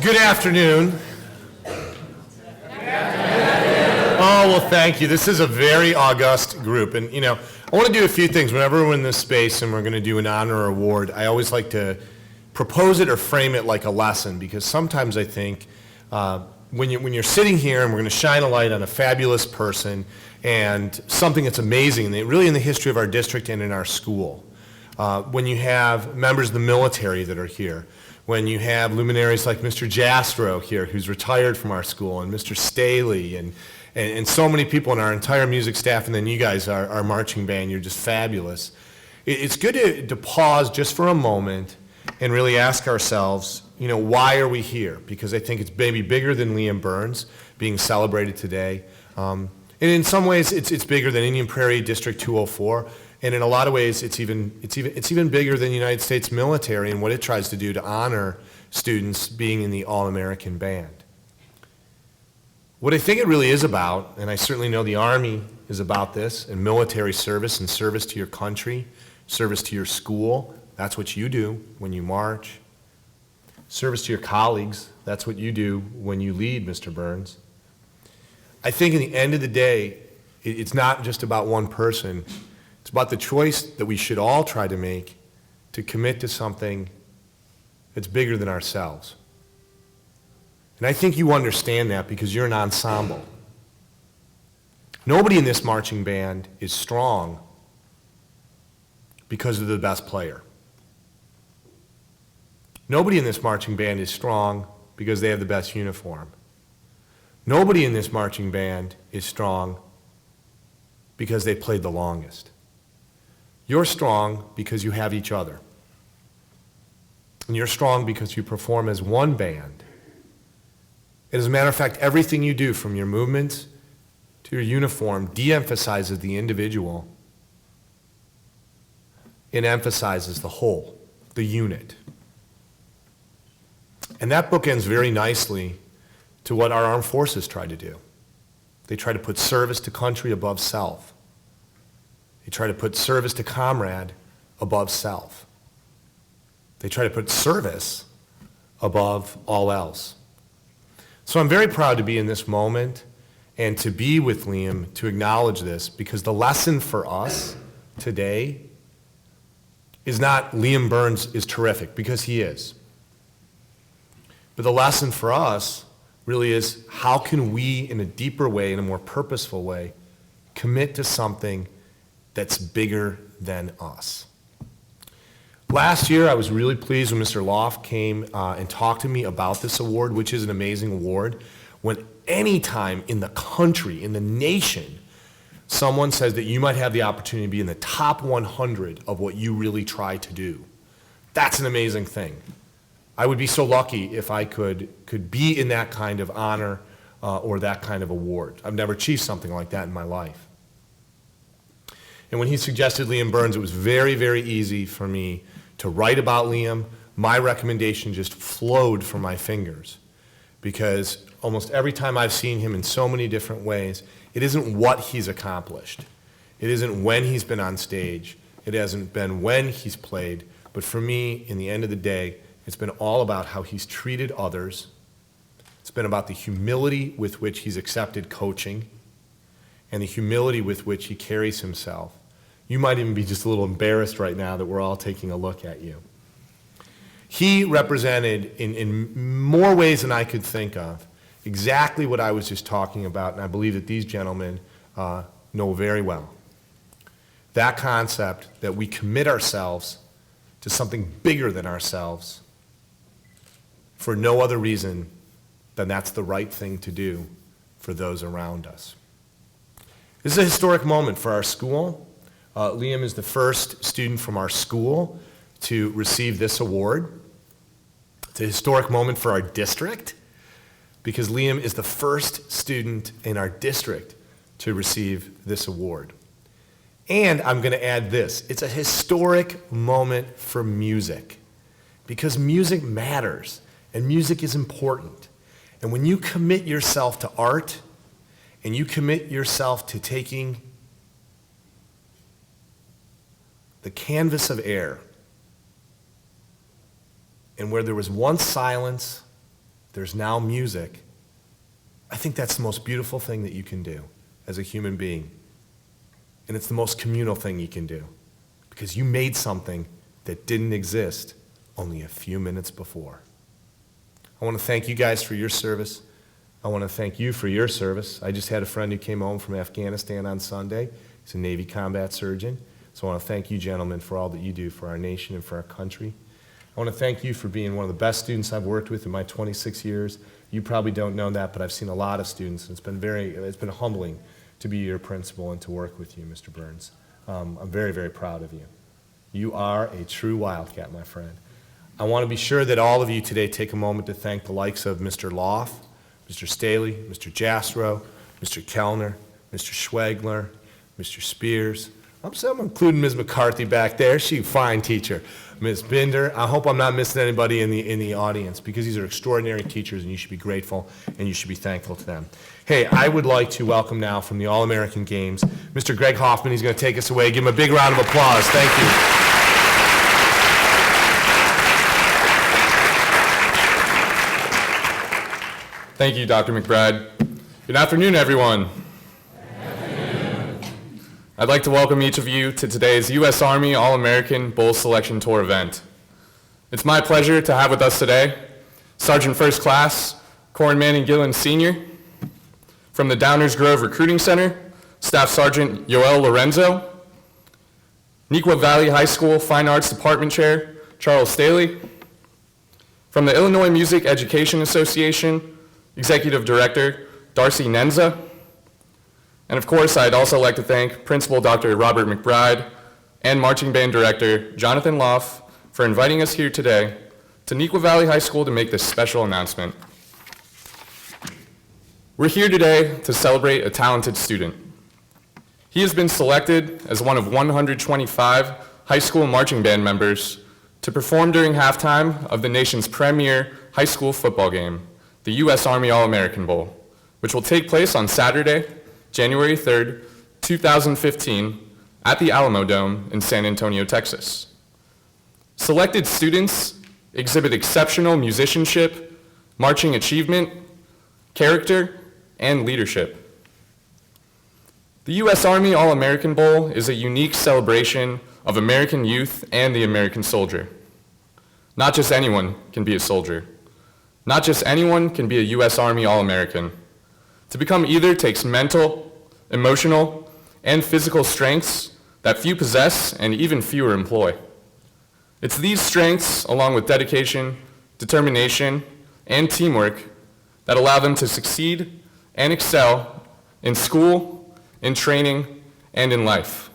Good afternoon. Oh, well, thank you. This is a very august group. And, I want to do a few things. Whenever we're in this space and we're going to do an honor or award, I always like to propose it or frame it like a lesson, because sometimes I think when you're sitting here and we're going to shine a light on a fabulous person and something that's amazing, really in the history of our district and in our school, when you have members of the military that are here, when you have luminaries like Mr. Jastro here, who's retired from our school, and Mr. Staley, and so many people in our entire music staff, and then you guys, our marching band, you're just fabulous. It's good to pause just for a moment and really ask ourselves, why are we here? Because I think it's maybe bigger than Liam Burns being celebrated today. And in some ways, it's bigger than Indian Prairie District 204. And in a lot of ways, it's even bigger than the United States military and what it tries to do to honor students being in the All-American Band. What I think it really is about, and I certainly know the Army is about this, and military service and service to your country, service to your school, that's what you do when you march. Service to your colleagues, that's what you do when you lead, Mr. Burns. I think in the end of the day, it's not just about one person. It's about the choice that we should all try to make to commit to something that's bigger than ourselves. And I think you understand that because you're an ensemble. Nobody in this marching band is strong because they're the best player. Nobody in this marching band is strong because they have the best uniform. Nobody in this marching band is strong because they played the longest. You're strong because you have each other. And you're strong because you perform as one band. And as a matter of fact, everything you do, from your movements to your uniform, de-emphasizes the individual and emphasizes the whole, the unit. And that bookends very nicely to what our armed forces try to do. They try to put service to country above self. They try to put service to comrade above self. They try to put service above all else. So I'm very proud to be in this moment and to be with Liam to acknowledge this, because the lesson for us today is not Liam Burns is terrific, because he is. But the lesson for us really is, how can we, in a deeper way, in a more purposeful way, commit to something that's bigger than us? Last year, I was really pleased when Mr. Loft came and talked to me about this award, which is an amazing award. When any time in the country, in the nation, someone says that you might have the opportunity to be in the top 100 of what you really try to do, that's an amazing thing. I would be so lucky if I could be in that kind of honor or that kind of award. I've never achieved something like that in my life. And when he suggested Liam Burns, it was very, very easy for me to write about Liam. My recommendation just flowed from my fingers, because almost every time I've seen him in so many different ways, it isn't what he's accomplished. It isn't when he's been on stage. It hasn't been when he's played. But for me, in the end of the day, it's been all about how he's treated others. It's been about the humility with which he's accepted coaching and the humility with which he carries himself. You might even be just a little embarrassed right now that we're all taking a look at you. He represented, in more ways than I could think of, exactly what I was just talking about, and I believe that these gentlemen know very well. That concept that we commit ourselves to something bigger than ourselves for no other reason than that's the right thing to do for those around us. This is a historic moment for our school. Liam is the first student from our school to receive this award. It's a historic moment for our district, because Liam is the first student in our district to receive this award. And I'm going to add this: it's a historic moment for music, because music matters and music is important. And when you commit yourself to art and you commit yourself to taking the canvas of air, and where there was once silence, there's now music. I think that's the most beautiful thing that you can do as a human being. And it's the most communal thing you can do, because you made something that didn't exist only a few minutes before. I want to thank you guys for your service. I want to thank you for your service. I just had a friend who came home from Afghanistan on Sunday. He's a Navy combat surgeon. So I want to thank you, gentlemen, for all that you do for our nation and for our country. I want to thank you for being one of the best students I've worked with in my 26 years. You probably don't know that, but I've seen a lot of students, and it's been humbling to be your principal and to work with you, Mr. Burns. I'm very, very proud of you. You are a true Wildcat, my friend. I want to be sure that all of you today take a moment to thank the likes of Mr. Loth, Mr. Staley, Mr. Jastrow, Mr. Kellner, Mr. Schwegler, Mr. Spears. I'm including Ms. McCarthy back there. She's a fine teacher. Ms. Binder. I hope I'm not missing anybody in the audience, because these are extraordinary teachers, and you should be grateful and you should be thankful to them. Hey, I would like to welcome now from the All-American Games, Mr. Greg Hoffman. He's going to take us away. Give him a big round of applause. Thank you. Thank you, Dr. McBride. Good afternoon, everyone. I'd like to welcome each of you to today's U.S. Army All-American Bowl Selection Tour event. It's my pleasure to have with us today Sergeant First Class Corin Manning Gillen Sr. From the Downers Grove Recruiting Center, Staff Sergeant Yoel Lorenzo. Neuqua Valley High School Fine Arts Department Chair Charles Staley. From the Illinois Music Education Association, Executive Director Darcy Nenza. And of course, I'd also like to thank Principal Dr. Robert McBride and Marching Band Director Jonathan Loff for inviting us here today to Neuqua Valley High School to make this special announcement. We're here today to celebrate a talented student. He has been selected as one of 125 high school marching band members to perform during halftime of the nation's premier high school football game, the U.S. Army All-American Bowl, which will take place on Saturday, January 3rd, 2015, at the Alamo Dome in San Antonio, Texas. Selected students exhibit exceptional musicianship, marching achievement, character, and leadership. The U.S. Army All-American Bowl is a unique celebration of American youth and the American soldier. Not just anyone can be a soldier. Not just anyone can be a U.S. Army All-American. To become either takes mental, emotional, and physical strengths that few possess and even fewer employ. It's these strengths, along with dedication, determination, and teamwork, that allow them to succeed and excel in school, in training, and in life.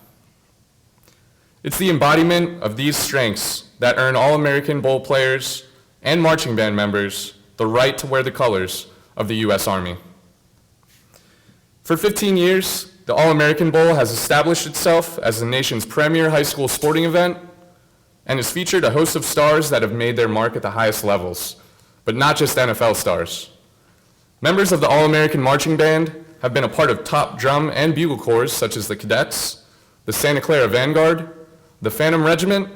It's the embodiment of these strengths that earn All-American Bowl players and marching band members the right to wear the colors of the U.S. Army. For 15 years, the All-American Bowl has established itself as the nation's premier high school sporting event and has featured a host of stars that have made their mark at the highest levels, but not just NFL stars. Members of the All-American Marching Band have been a part of top drum and bugle corps such as the Cadets, the Santa Clara Vanguard, the Phantom Regiment,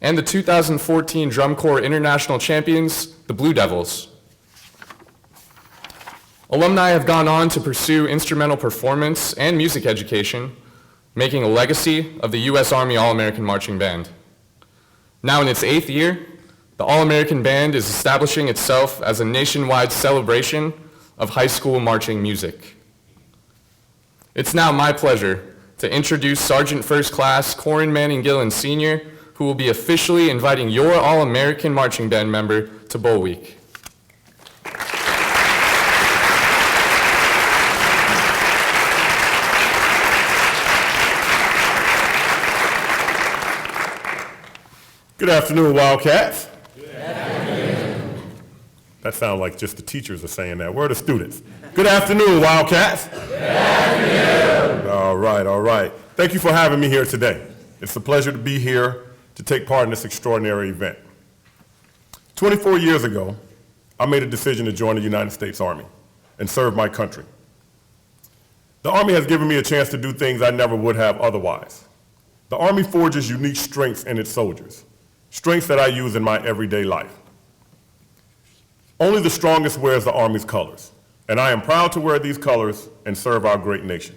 and the 2014 Drum Corps International Champions, the Blue Devils. Alumni have gone on to pursue instrumental performance and music education, making a legacy of the U.S. Army All-American Marching Band. Now in its 8th year, the All-American Band is establishing itself as a nationwide celebration of high school marching music. It's now my pleasure to introduce Sergeant First Class Corin Manning Gillen Sr., who will be officially inviting your All-American Marching Band member to Bowl Week. Good afternoon, Wildcats. Good afternoon. That sounds like just the teachers are saying that. Where are the students? Good afternoon, Wildcats. Good afternoon. All right. Thank you for having me here today. It's a pleasure to be here to take part in this extraordinary event. 24 years ago, I made a decision to join the United States Army and serve my country. The Army has given me a chance to do things I never would have otherwise. The Army forges unique strengths in its soldiers. Strengths that I use in my everyday life. Only the strongest wears the Army's colors, and I am proud to wear these colors and serve our great nation.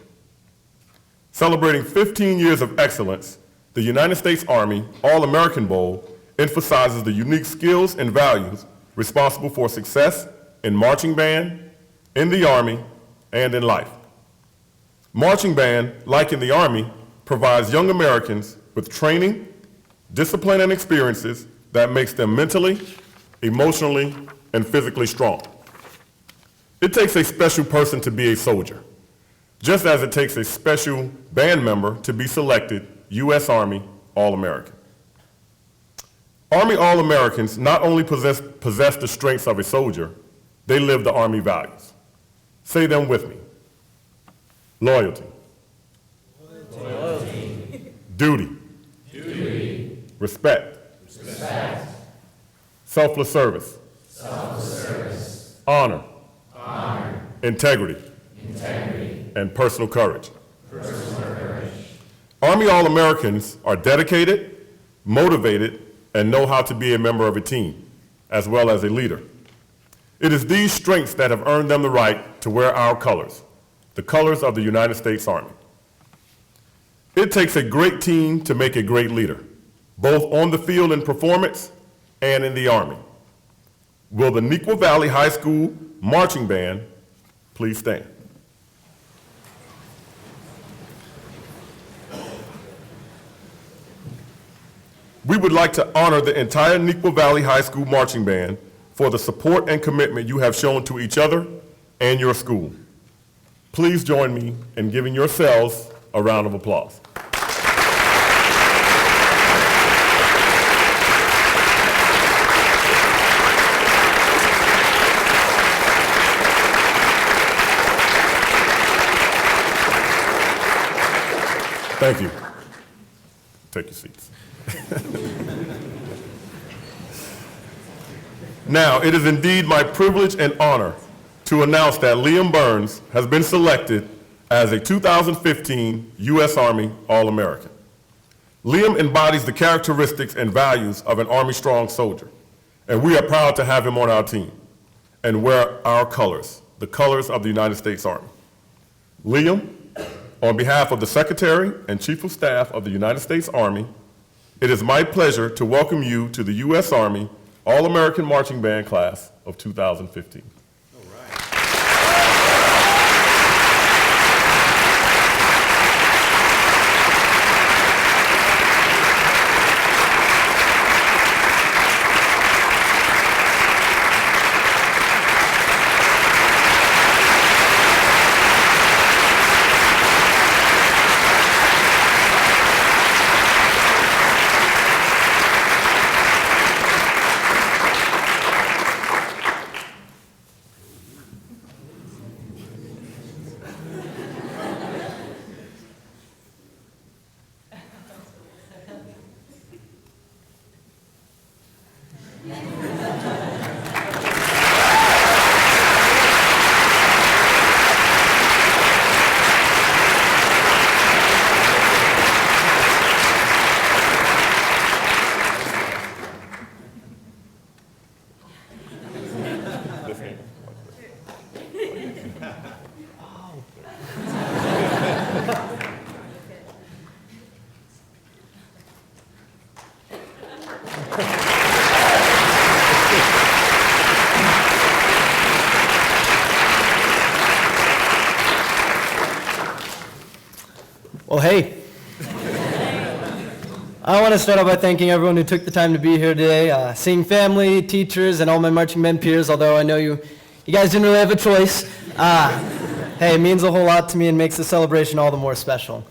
Celebrating 15 years of excellence, the United States Army All-American Bowl emphasizes the unique skills and values responsible for success in marching band, in the Army, and in life. Marching band, like in the Army, provides young Americans with training, discipline, and experiences that makes them mentally, emotionally, and physically strong. It takes a special person to be a soldier, just as it takes a special band member to be selected U.S. Army All-American. Army All-Americans not only possess the strengths of a soldier, they live the Army values. Say them with me. Loyalty. Duty. Respect. Selfless service. Honor. Integrity. And personal courage. Army All-Americans are dedicated, motivated, and know how to be a member of a team, as well as a leader. It is these strengths that have earned them the right to wear our colors, the colors of the United States Army. It takes a great team to make a great leader, both on the field in performance and in the Army. Will the Neuqua Valley High School Marching Band please stand? We would like to honor the entire Neuqua Valley High School Marching Band for the support and commitment you have shown to each other and your school. Please join me in giving yourselves a round of applause. Thank you. Take your seats. Now, it is indeed my privilege and honor to announce that Liam Burns has been selected as a 2015 U.S. Army All-American. Liam embodies the characteristics and values of an Army-strong soldier, and we are proud to have him on our team and wear our colors, the colors of the United States Army. Liam, on behalf of the Secretary and Chief of Staff of the United States Army, it is my pleasure to welcome you to the U.S. Army All-American Marching Band Class of 2015. Well, hey. I want to start off by thanking everyone who took the time to be here today, seeing family, teachers, and all my marching band peers, although I know you guys didn't really have a choice. Hey, it means a whole lot to me and makes the celebration all the more special.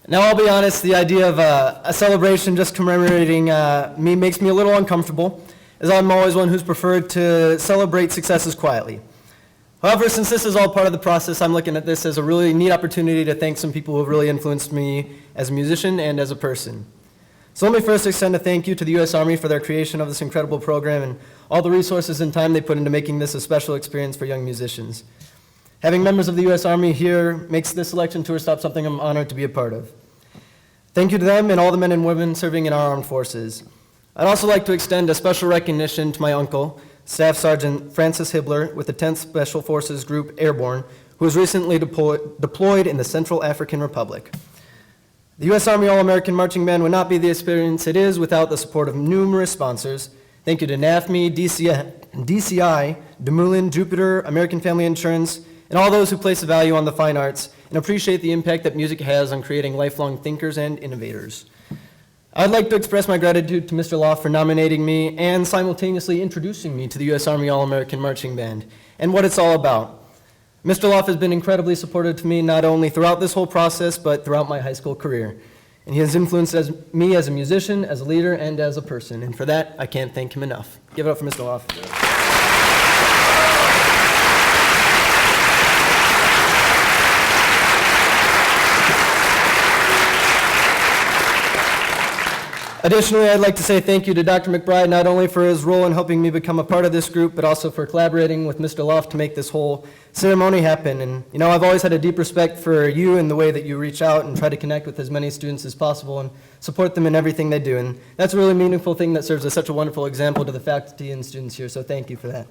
Now, I'll be honest, the idea of a celebration just commemorating me makes me a little uncomfortable, as I'm always one who's preferred to celebrate successes quietly. However, since this is all part of the process, I'm looking at this as a really neat opportunity to thank some people who have really influenced me as a musician and as a person. So let me first extend a thank you to the U.S. Army for their creation of this incredible program and all the resources and time they put into making this a special experience for young musicians. Having members of the U.S. Army here makes this selection tour stop something I'm honored to be a part of. Thank you to them and all the men and women serving in our armed forces. I'd also like to extend a special recognition to my uncle, Staff Sergeant Francis Hibbler with the 10th Special Forces Group Airborne, who was recently deployed in the Central African Republic. The U.S. Army All-American Marching Band would not be the experience it is without the support of numerous sponsors. Thank you to NAFME, DCI, DeMoulin, Jupiter, American Family Insurance, and all those who place a value on the fine arts and appreciate the impact that music has on creating lifelong thinkers and innovators. I'd like to express my gratitude to Mr. Loft for nominating me and simultaneously introducing me to the U.S. Army All-American Marching Band and what it's all about. Mr. Loft has been incredibly supportive to me not only throughout this whole process, but throughout my high school career. And he has influenced me as a musician, as a leader, and as a person. And for that, I can't thank him enough. Give it up for Mr. Loft. Additionally, I'd like to say thank you to Dr. McBride, not only for his role in helping me become a part of this group, but also for collaborating with Mr. Loft to make this whole ceremony happen. And, you know, I've always had a deep respect for you and the way that you reach out and try to connect with as many students as possible and support them in everything they do. And that's a really meaningful thing that serves as such a wonderful example to the faculty and students here, so thank you for that.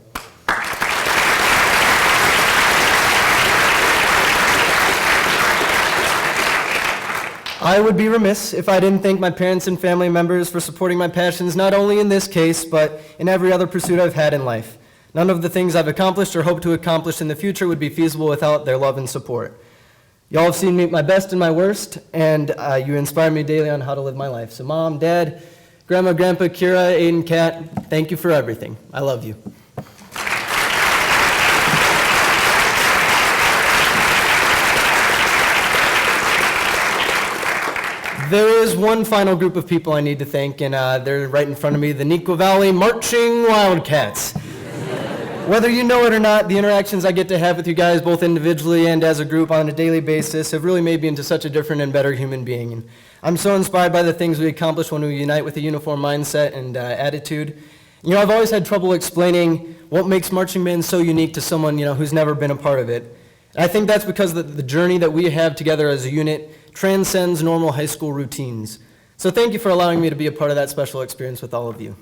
I would be remiss if I didn't thank my parents and family members for supporting my passions, not only in this case, but in every other pursuit I've had in life. None of the things I've accomplished or hope to accomplish in the future would be feasible without their love and support. Y'all have seen me at my best and my worst, and you inspire me daily on how to live my life. So Mom, Dad, Grandma, Grandpa, Kira, Aiden, Kat, thank you for everything. I love you. There is one final group of people I need to thank, and they're right in front of me, the Neuqua Valley Marching Wildcats. Whether you know it or not, the interactions I get to have with you guys, both individually and as a group on a daily basis, have really made me into such a different and better human being. And I'm so inspired by the things we accomplish when we unite with a uniform mindset and attitude. You know, I've always had trouble explaining what makes marching band so unique to someone, you know, who's never been a part of it. And I think that's because the journey that we have together as a unit transcends normal high school routines. So thank you for allowing me to be a part of that special experience with all of you.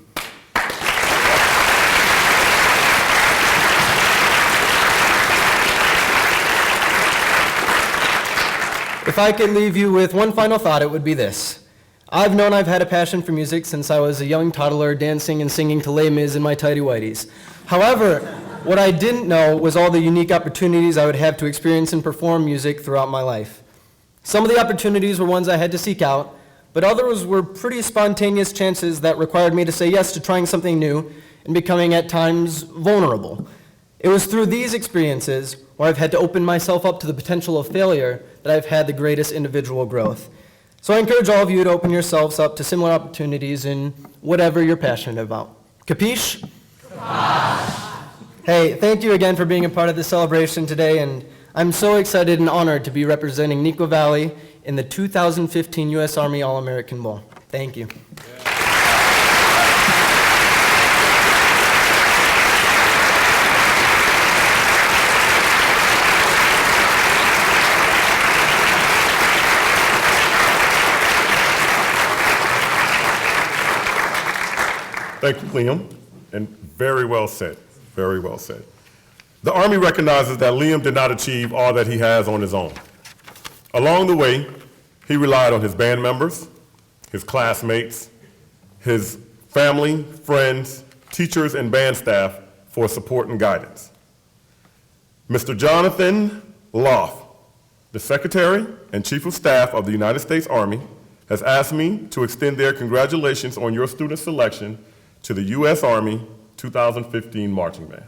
If I could leave you with one final thought, it would be this. I've known I've had a passion for music since I was a young toddler dancing and singing to Les Mis in my tighty-whities. However, what I didn't know was all the unique opportunities I would have to experience and perform music throughout my life. Some of the opportunities were ones I had to seek out, but others were pretty spontaneous chances that required me to say yes to trying something new and becoming at times vulnerable. It was through these experiences where I've had to open myself up to the potential of failure that I've had the greatest individual growth. So I encourage all of you to open yourselves up to similar opportunities in whatever you're passionate about. Capiche? Hey, thank you again for being a part of this celebration today, and I'm so excited and honored to be representing Neuqua Valley in the 2015 U.S. Army All-American Bowl. Thank you. Thank you, Liam, and very well said, very well said. The Army recognizes that Liam did not achieve all that he has on his own. Along the way, he relied on his band members, his classmates, his family, friends, teachers, and band staff for support and guidance. Mr. Jonathan Loft, the Secretary and Chief of Staff of the United States Army, has asked me to extend their congratulations on your student selection to the U.S. Army 2015 Marching Band.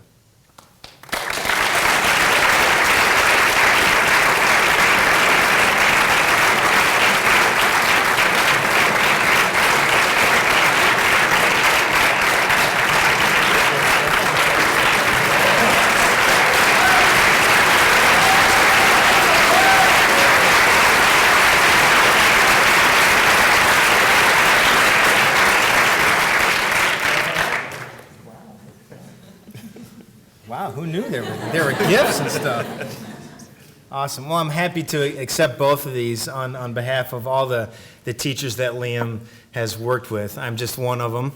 Wow, who knew there were gifts and stuff? Awesome. Well, I'm happy to accept both of these on behalf of all the teachers that Liam has worked with. I'm just one of them.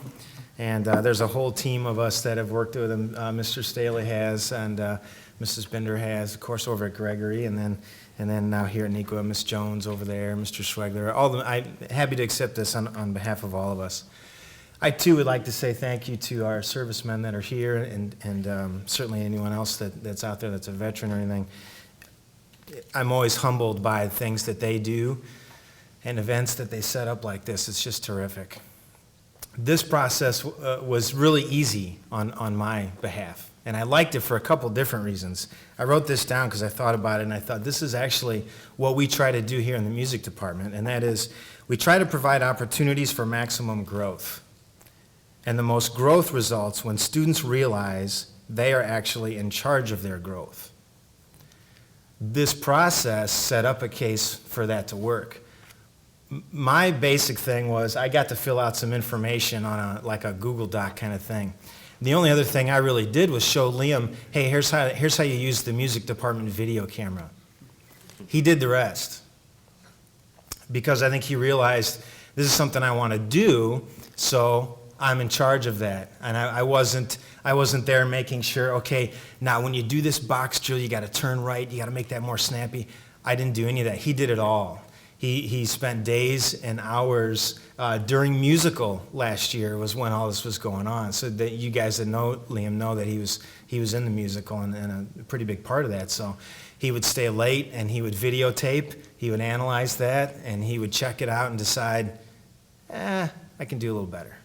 And there's a whole team of us that have worked with him. Mr. Staley has, and Mrs. Bender has, of course, over at Gregory, and then now here at Neuqua, Miss Jones over there, Mr. Schwegler. I'm happy to accept this on behalf of all of us. I, too, would like to say thank you to our servicemen that are here, and certainly anyone else that's out there that's a veteran or anything. I'm always humbled by things that they do and events that they set up like this. It's just terrific. This process was really easy on my behalf, and I liked it for a couple different reasons. I wrote this down because I thought about it, and I thought this is actually what we try to do here in the music department, and that is we try to provide opportunities for maximum growth. And the most growth results when students realize they are actually in charge of their growth. This process set up a case for that to work. My basic thing was I got to fill out some information on like a Google Doc kind of thing. The only other thing I really did was show Liam, hey, here's how you use the music department video camera. He did the rest because I think he realized this is something I want to do, so I'm in charge of that. And I wasn't there making sure, okay, now when you do this box drill, you got to turn right, you got to make that more snappy. I didn't do any of that. He did it all. He spent days and hours during musical last year was when all this was going on. So that you guys that know Liam know that he was in the musical and a pretty big part of that. So he would stay late and he would videotape, he would analyze that, and he would check it out and decide, I can do a little better.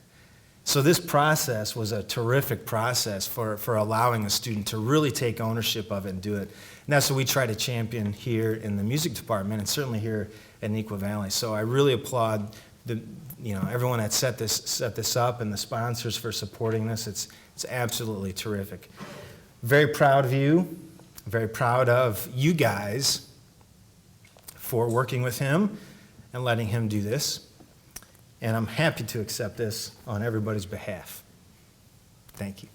So this process was a terrific process for allowing a student to really take ownership of it and do it. And that's what we try to champion here in the music department and certainly here at Neuqua Valley. So I really applaud everyone that set this up and the sponsors for supporting this. It's absolutely terrific. Very proud of you. Very proud of you guys for working with him and letting him do this. And I'm happy to accept this on everybody's behalf. Thank you.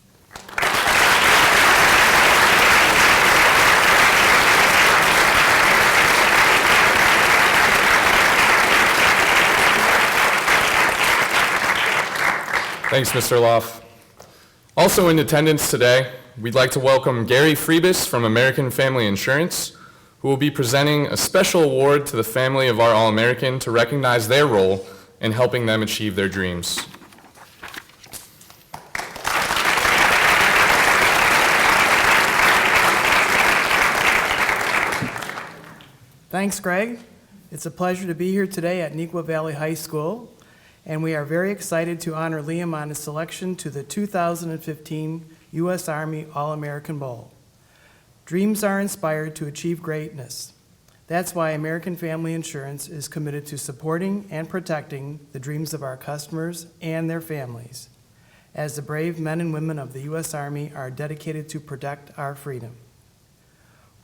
Thanks, Mr. Loff. Also in attendance today, we'd like to welcome Gary Freebus from American Family Insurance, who will be presenting a special award to the family of our All-American to recognize their role in helping them achieve their dreams. Thanks, Greg. It's a pleasure to be here today at Neuqua Valley High School, and we are very excited to honor Liam on his selection to the 2015 U.S. Army All-American Bowl. Dreams are inspired to achieve greatness. That's why American Family Insurance is committed to supporting and protecting the dreams of our customers and their families, as the brave men and women of the U.S. Army are dedicated to protect our freedom.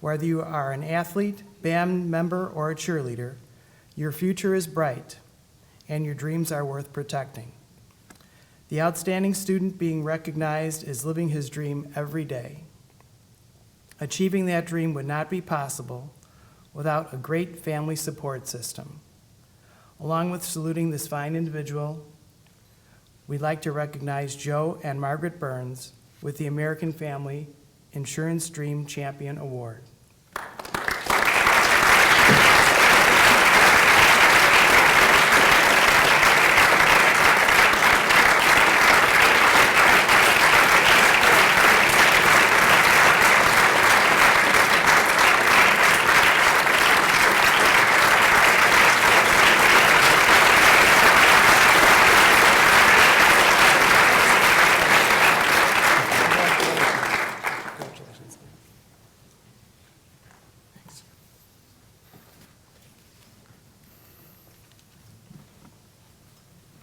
Whether you are an athlete, band member, or a cheerleader, your future is bright, and your dreams are worth protecting. The outstanding student being recognized is living his dream every day. Achieving that dream would not be possible without a great family support system. Along with saluting this fine individual, we'd like to recognize Joe and Margaret Burns with the American Family Insurance Dream Champion Award.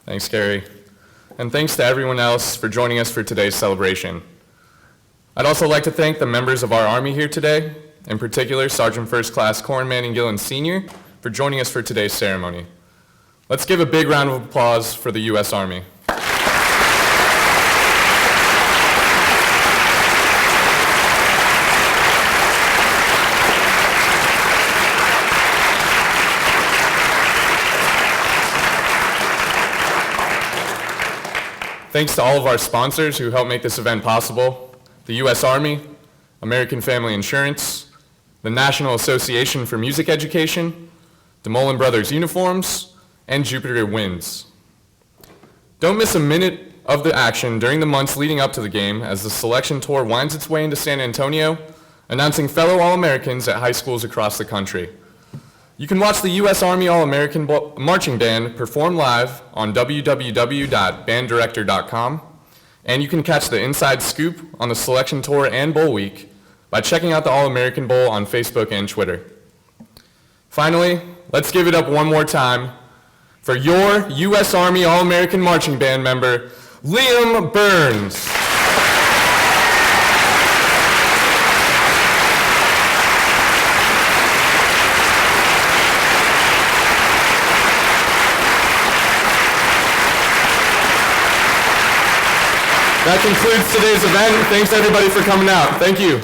Thanks, Gary. And thanks to everyone else for joining us for today's celebration. I'd also like to thank the members of our Army here today, in particular Sergeant First Class Corn Manning Gillen Sr., for joining us for today's ceremony. Let's give a big round of applause for the U.S. Army. Thanks to all of our sponsors who helped make this event possible: the U.S. Army, American Family Insurance, the National Association for Music Education, DeMolin Brothers Uniforms, and Jupiter Winds. Don't miss a minute of the action during the months leading up to the game as the selection tour winds its way into San Antonio, announcing fellow All-Americans at high schools across the country. You can watch the U.S. Army All-American Marching Band perform live on www.banddirector.com, and you can catch the inside scoop on the selection tour and bowl week by checking out the All-American Bowl on Facebook and Twitter. Finally, let's give it up one more time for your U.S. Army All-American Marching Band member, Liam Burns. That concludes today's event. Thanks everybody for coming out. Thank you.